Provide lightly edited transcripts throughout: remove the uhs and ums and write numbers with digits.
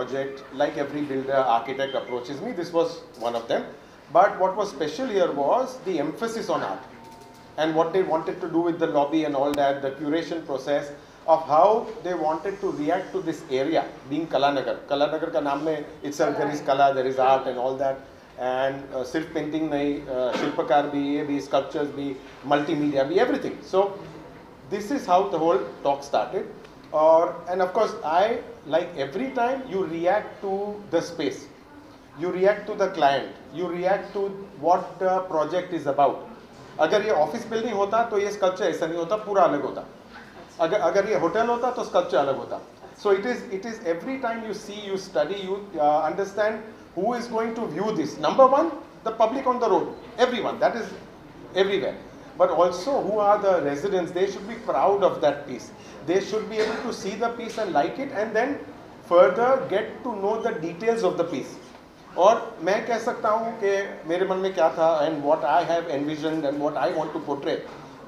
project, like every builder, architect approaches me, this was one of them. But what was special here was the emphasis on art and what they wanted to do with the lobby and all that, the curation process of how they wanted to react to this area being Kalanagar. Kalanagar ka naam mein itself there is Kala, there is art and all that. And sirf painting nahi, Shilpakar bhi, sculptures bhi, multimedia bhi, everything. So this is how the whole talk started. And of course, I, like every time, you react to the space. You react to the client. You react to what the project is about. अगर ये office building होता तो ये sculpture ऐसा नहीं होता, पूरा अलग होता. अगर ये होटल होता तो स्कल्पचर अलग होता. So it is every time you see, you study, you understand who is going to view this. Number one, the public on the road, everyone, that is everywhere. But also who are the residents, they should be proud of that piece. They should be able to see the piece and like it and then further get to know the details of the piece. और मैं कह सकता हूँ कि मेरे मन में क्या था and what I have envisioned and what I want to portray.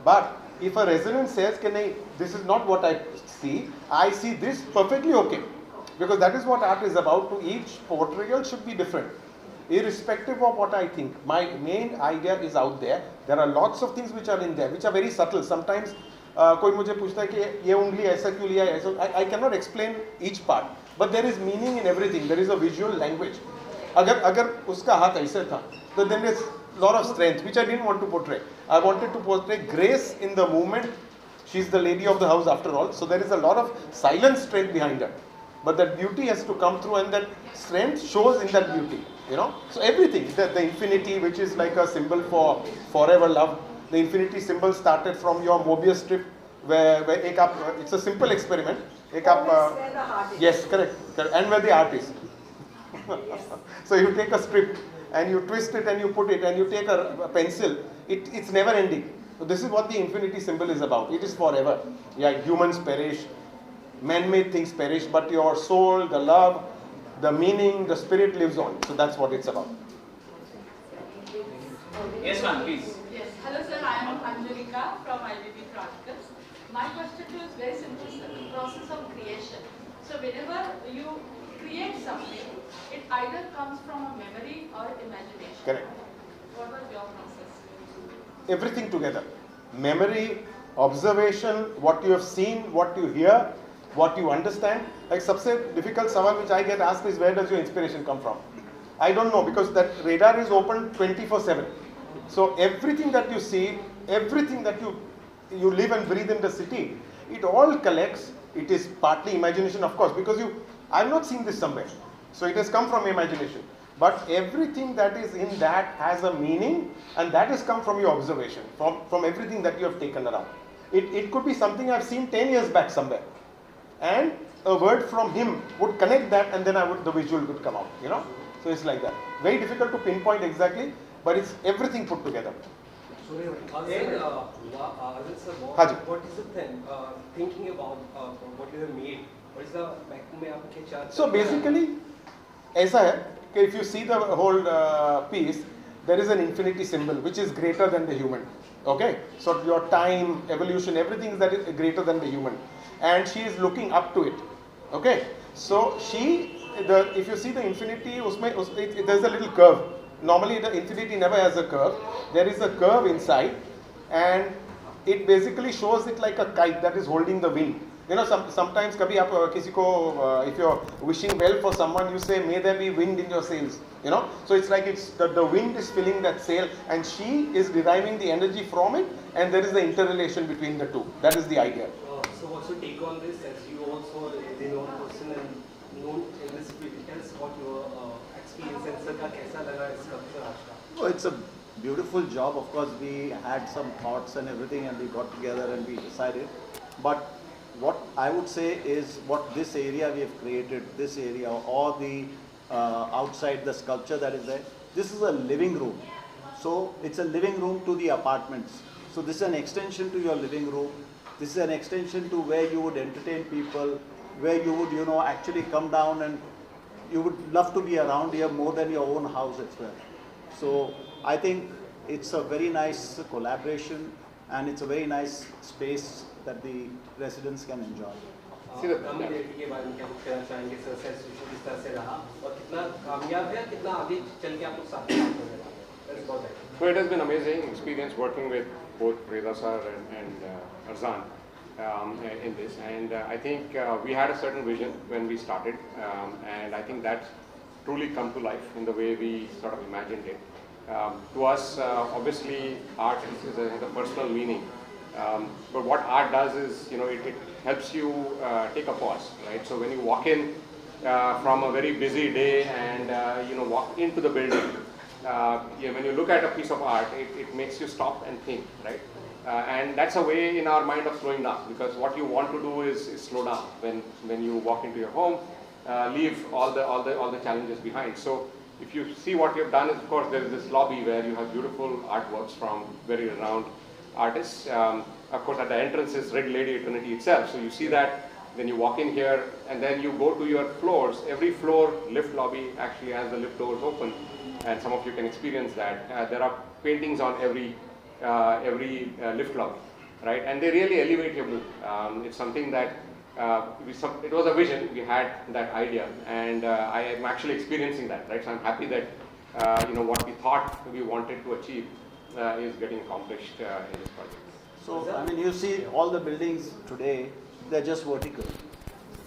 But if a resident says कि नहीं, this is not what I see this perfectly okay. Because that is what art is about. To each portrayal should be different. Irrespective of what I think. My main idea is out there. There are lots of things which are in there, which are very subtle. Sometimes कोई मुझे पूछता है कि ये उंगली ऐसा क्यों लिया ऐसा. I cannot explain each part. But there is meaning in everything. There is a visual language. अगर उसका हाथ ऐसे था, तो then there is lot of strength which I didn't want to portray. I wanted to portray grace in the movement. She is the lady of the house after all, so there is a lot of silent strength behind her. But that beauty has to come through, and that strength shows in that beauty. You know, so everything, the infinity, which is like a symbol for forever love. The infinity symbol started from your Mobius strip, where it's a simple experiment. Where the heart is. Yes, correct, and where the art is. So you take a strip and you twist it and you put it and you take a pencil, it's never ending. So this is what the infinity symbol is about. It is forever. Yeah, humans perish, man-made things perish, but your soul, the love, the meaning, the spirit lives on. So that's what it's about. Yes, ma'am, please. Yes. Hello, sir. I am Anjalika from IBB Practice. My question to you is very simple, sir. The process of creation. So whenever you create something, it either comes from a memory or imagination. Correct. What was your process? Everything together. Memory, observation, what you have seen, what you hear, what you understand. Like सबसे difficult सवाल which I get asked is, where does your inspiration come from? I don't know, because that radar is open 24/7. So everything that you see, everything that you live and breathe in the city, it all collects. It is partly imagination, of course, because I've not seen this somewhere. So it has come from imagination. But everything that is in that has a meaning, and that has come from your observation, from everything that you have taken around. It could be something I've seen 10 years back somewhere. And a word from him would connect that, and then the visual would come out, you know. So it's like that. Very difficult to pinpoint exactly, but it's everything put together. Sorry, what is the thing, thinking about what you have made? What is the back? So basically, ऐसा है कि if you see the whole piece, there is an infinity symbol which is greater than the human. Okay, so your time, evolution, everything that is greater than the human, and she is looking up to it. Okay, so if you see the infinity, there's a little curve. Normally the infinity never has a curve. There is a curve inside, and it basically shows it like a kite that is holding the wind. You know, sometimes कभी आप किसी को if you're wishing well for someone, you say, may there be wind in your sails. You know, so it's like the wind is filling that sail, and she is deriving the energy from it, and there is the interrelation between the two. That is the idea. So what's your take on this, as you also a known person and known in this field? Tell us what your experience and sir का कैसा लगा इस sculpture आज का? Oh, it's a beautiful job. Of course, we had some thoughts and everything, and we got together and we decided. But what I would say is, what this area we have created, this area, or the outside the sculpture that is there, this is a living room. So it's a living room to the apartments. So this is an extension to your living room. This is an extension to where you would entertain people, where you would, actually come down, and you would love to be around here more than your own house as well. So I think it's a very nice collaboration, and it's a very nice space that the residents can enjoy. अगामी realty के बारे में क्या कुछ कहना चाहेंगे sir? Association किस तरह से रहा और कितना कामयाब है, कितना आगे चल के आप लोग साथ में काम कर रहे हैं? That's about that. So it has been amazing experience working with both Reza sir and Arzan in this, and I think we had a certain vision when we started, and I think that's truly come to life in the way we sort of imagined it. To us, obviously, art has a personal meaning, but what art does is, it helps you take a pause, right? So when you walk in from a very busy day and walk into the building, when you look at a piece of art, it makes you stop and think, right? And that's a way in our mind of slowing down, because what you want to do is slow down when you walk into your home, leave all the challenges behind. So if you see what we have done is, of course, there is this lobby where you have beautiful artworks from very renowned artists. Of course, at the entrance is Red Lady Eternity itself. So you see that when you walk in here, and then you go to your floors. Every floor lift lobby actually has the lift doors open, and some of you can experience that. There are paintings on every lift lobby, right? And they really elevate your mood. It's something that it was a vision. We had that idea, and I am actually experiencing that, right? So I'm happy that what we thought we wanted to achieve is getting accomplished in this project. So, I mean, you see all the buildings today, they're just vertical.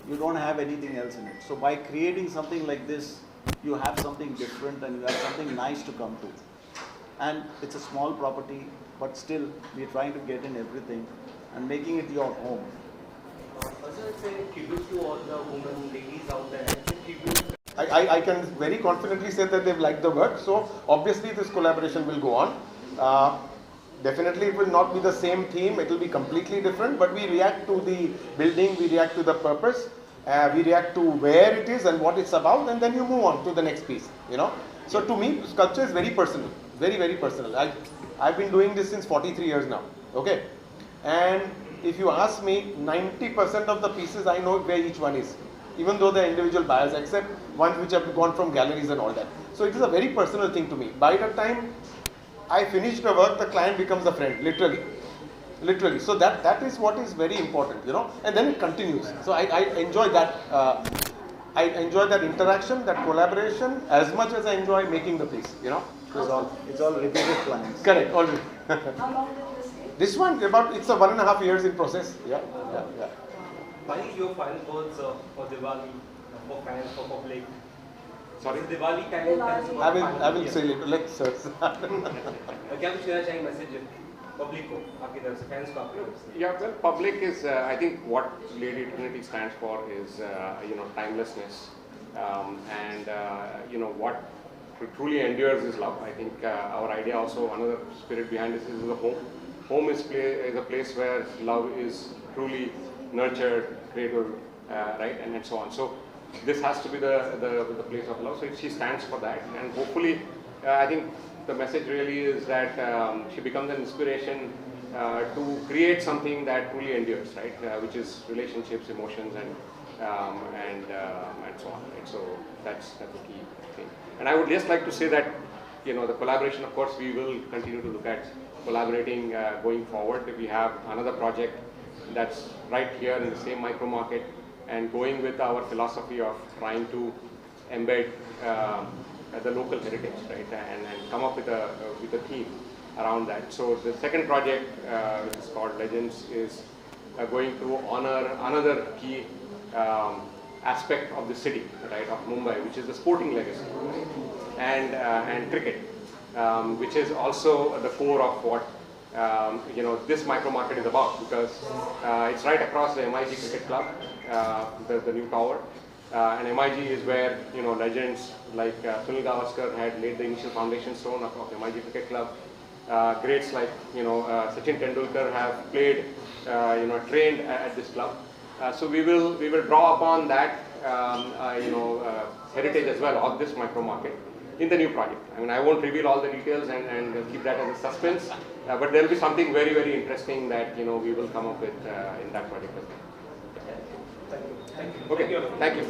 You don't have anything else in it. So by creating something like this, you have something different and you have something nice to come to. And it's a small property, but still we're trying to get in everything and making it your home. It's a tribute to all the women, ladies out there. It's a tribute. I can very confidently say that they've liked the work. So obviously this collaboration will go on. Definitely it will not be the same theme, it will be completely different, but we react to the building, we react to the purpose, we react to where it is and what it's about, and then you move on to the next piece, So to me, sculpture is very personal, very, very personal. I've been doing this since 43 years now, okay? And if you ask me, 90% of the pieces I know where each one is, even though they're individual buyers, except ones which have gone from galleries and all that. So it is a very personal thing to me. By the time I finish the work, the client becomes a friend, literally. So that is what is very important, and then it continues. So I enjoy that. I enjoy that interaction, that collaboration, as much as I enjoy making the piece, It's all repeated clients. Correct, already. How long did this take? This one, it's a 1.5 years in process. Yeah. What is your final words for Diwali, for fans, for public? Sorry? Diwali time. I will say later. Let's क्या कुछ कहना चाहेंगे message public को आपकी तरफ से fans को आपकी तरफ से? Yeah, well, public is, I think what Lady Trinity stands for is, timelessness. What truly endures is love. I think our idea also, another spirit behind this is the home. Home is a place where love is truly nurtured, cradled, right, and so on. So this has to be the place of love. So she stands for that, and hopefully, I think the message really is that she becomes an inspiration to create something that truly endures, right? Which is relationships, emotions, and so on. Right? So that's the key thing. And I would just like to say that the collaboration. Of course, we will continue to look at collaborating going forward. We have another project that's right here in the same micro market, and going with our philosophy of trying to embed the local heritage, right, and come up with a theme around that. So the second project, which is called Legends, is going to honor another key aspect of the city, right, of Mumbai, which is the sporting legacy, right? and cricket, which is also the core of what this micro market is about, because it's right across the MIG Cricket Club, the new tower. And MIG is where legends like Sunil Gavaskar had laid the initial foundation stone of MIG Cricket Club. Greats like Sachin Tendulkar have played, trained at this club. So we will draw upon that heritage as well of this micro market in the new project. I mean, I won't reveal all the details and keep that as a suspense, but there will be something very, very interesting that we will come up with in that project as well. Okay, thank you.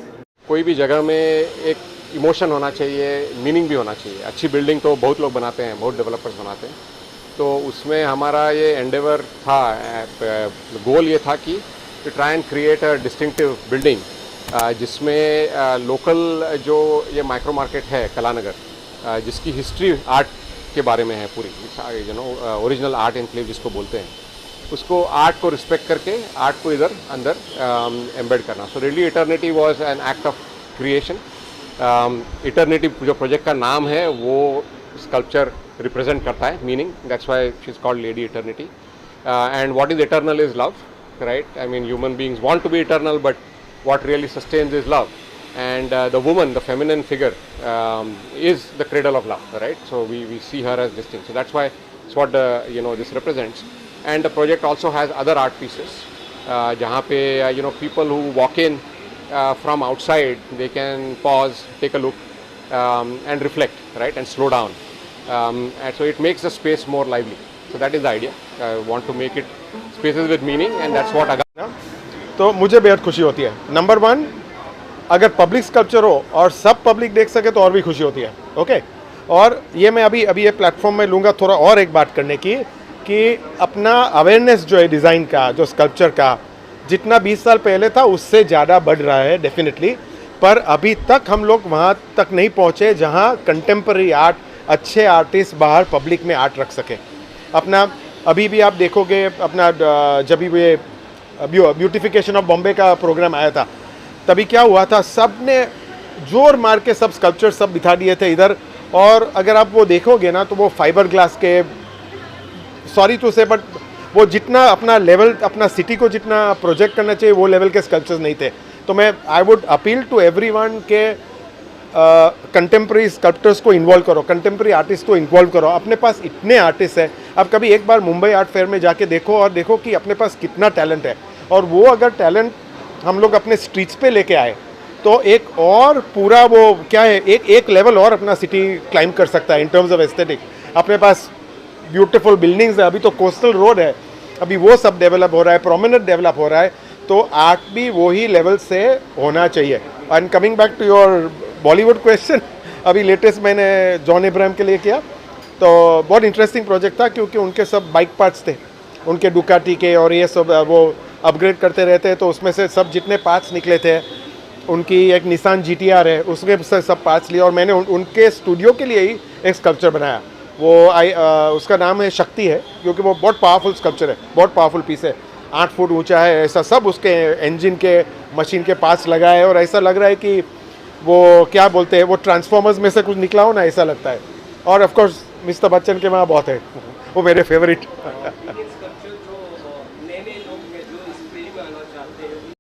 कोई भी जगह में एक emotion होना चाहिए, meaning भी होना चाहिए. अच्छी बिल्डिंग तो बहुत लोग बनाते हैं, बहुत डेवलपर्स बनाते हैं. तो उसमें हमारा ये एंडेवर था, गोल ये था कि to try and create a distinctive building जिसमें लोकल जो ये माइक्रो मार्केट है कलानगर, जिसकी हिस्ट्री आर्ट के बारे में है पूरी, ओरिजिनल आर्ट एनक्लेव जिसको बोलते हैं, उसको आर्ट को रिस्पेक्ट करके आर्ट को इधर अंदर एम्बेड करना. So really eternity was an act of creation. Eternity जो प्रोजेक्ट का नाम है वो स्कल्पचर रिप्रेजेंट करता है, meaning that's why she is called lady eternity. And what is eternal is love, right? I mean human beings want to be eternal, but what really sustains is love, and the woman, the feminine figure, is the cradle of love, right? So we see her as distinct. So that's why it's what this represents. And the project also has other art pieces jahan pe people who walk in from outside, they can pause, take a look, and reflect, right, and slow down, and so it makes the space more lively. So that is the idea. I want to make it spaces with meaning, and that's what Agami. तो मुझे बेहद खुशी होती है. Number 1, अगर public sculpture हो और सब पब्लिक देख सके तो और भी खुशी होती है. ओके, और ये मैं अभी ये प्लेटफॉर्म में लूँगा थोड़ा और एक बात करने की, कि अपना अवेयरनेस जो है डिज़ाइन का, जो स्कल्पचर का, जितना 20 साल पहले था उससे ज़्यादा बढ़ रहा है डेफिनेटली. पर अभी तक हम लोग वहाँ तक नहीं पहुँचे जहाँ कंटेम्प्रेरी आर्ट, अच्छे आर्टिस्ट बाहर पब्लिक में आर्ट रख सके. अपना अभी भी आप देखोगे अपना जब भी ये ब्यूटिफिकेशन ऑफ बॉम्बे का प्रोग्राम आया था, तभी क्या हुआ था, सब ने जोर मार के सब स्कल्पचर सब बिठा दिए थे इधर. और अगर आप वो देखोगे ना तो वो फाइबर ग्लास के, सॉरी टू से, बट वो जितना अपना लेवल, अपना सिटी को जितना प्रोजेक्ट करना चाहिए वो लेवल के स्कल्पचर्स नहीं थे. तो मैं I would appeal to everyone के कंटेम्प्रेरी स्कल्पटर्स को इन्वॉल्व करो, कंटेम्प्रेरी आर्टिस्ट को इन्वॉल्व करो. अपने पास इतने आर्टिस्ट हैं, आप कभी एक बार मुंबई आर्ट फेयर में जाके देखो और देखो कि अपने पास कितना टैलेंट है. और वो अगर टैलेंट हम लोग अपने स्ट्रीट्स पे लेके आए तो एक और पूरा वो क्या है, एक लेवल और अपना सिटी क्लाइम कर सकता है इन टर्म्स ऑफ एस्थेटिक. अपने पास ब्यूटीफुल बिल्डिंग्स है, अभी तो कोस्टल रोड है, अभी वो सब डेवलप हो रहा है, प्रोमिनेंट डेवलप हो रहा है. तो आर्ट भी वही लेवल से होना चाहिए. And coming back to your Bollywood question, अभी लेटेस्ट मैंने जॉन इब्राहिम के लिए किया, तो बहुत इंटरेस्टिंग प्रोजेक्ट था क्योंकि उनके सब बाइक पार्ट्स थे, उनके डुकाटी के, और ये सब वो अपग्रेड करते रहते हैं. तो उसमें से सब जितने पार्ट्स निकले थे, उनकी एक निसान GTR है, उसमें से सब पार्ट्स लिए और मैंने उनके स्टूडियो के लिए ही एक स्कल्पचर बनाया. वो उसका नाम है शक्ति है, क्योंकि वो बहुत पावरफुल स्कल्पचर है, बहुत पावरफुल पीस है, 8 फुट ऊंचा है. ऐसा सब उसके इंजन के, मशीन के पार्ट्स लगा है और ऐसा लग रहा है कि वो क्या बोलते हैं, वो ट्रांसफॉर्मर्स में से कुछ निकला हो ना, ऐसा लगता है. और ऑफ कोर्स मिस्टर बच्चन के वहाँ बहुत है, वो मेरे फेवरेट.